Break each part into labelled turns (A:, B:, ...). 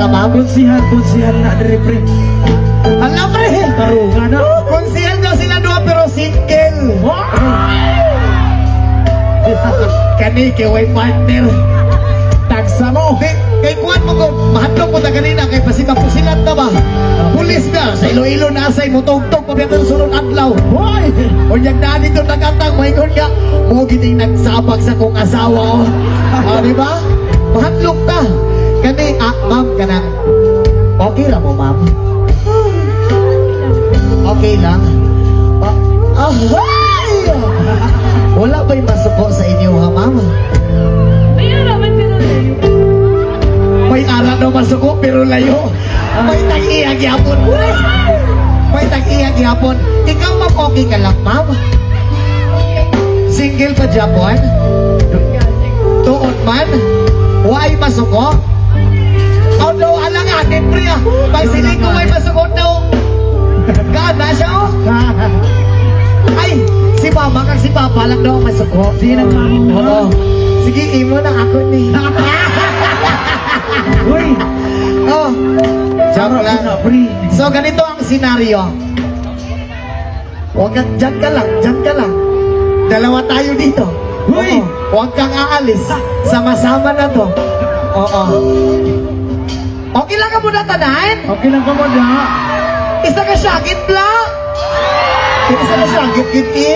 A: Konsihal na dari pre.
B: Alam pre,
A: Tarungan na.
B: konsihal daw sila dua pero single. Kani kay way partner. Tagsa mo. Kay kuwan mo ko, mahadlok mo ta kanina kay pasimapusilan ta ba? Pulis na, sa Iloilo na asay mo tugtog pa biyan sunod adlaw. Hoy! Unyag na dito nagatang, mahingon ka. Mo gining nagsabak sa kong asawa. Di ba? Mahadlok ta. Kani, ma'am, kanang. Okay lang mo, ma'am. Okay lang. Ay! Wala ba'y masuko sa inyo, ha, ma'am? May ara daw masuko pero layo. May tag-iyag yapon. May tag-iyag yapon. Ikaw mapogi ka lang, ma'am. Single pa Japon? Tuon man? Why masuko? Although alanganin priya. Pag siling ko may masuko daw. Gana siya, oh. Ay, si mama kang si papa lang daw ang masuko.
A: Di nagmamong ha.
B: Oo. Sige, imo na ako ni.
A: Uy.
B: Oh, joke lang.
A: Na pre.
B: So, ganito ang senaryo. Huwag kang, dyan ka lang. Dalawa tayo dito.
A: Uy!
B: Oo. Huwag kang aalis. Sama-sama na to. Oo. Okay lang ka muna tanahin?
A: Okay lang ka mo da.
B: Isa ka syagit lang. Isa ka syagit, Kitty.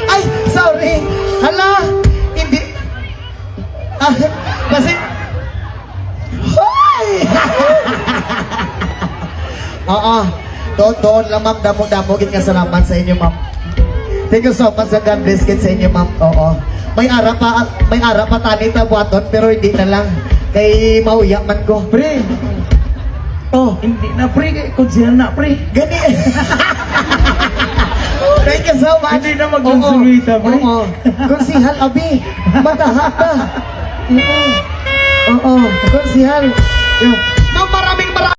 B: Ay, sorry. Hala, hindi. Kasi, hoy! Oo. Doon lang, ma'am. Damo-damo. Ka salamat sa inyo, ma'am. Thank you so much. God bless kin sa inyo, ma'am. Oo. May ara pa tani ta buhaton, pero hindi na lang. Kay mauya man ko.
A: Pre.
B: Oh,
A: Hindi na pre. Konsihal na pre.
B: gani. Thank you so much.
A: Hindi na magkonsulita, pre.
B: Oo. Konsihal, abi. Matahat na. Oo. Konsihal. Yo.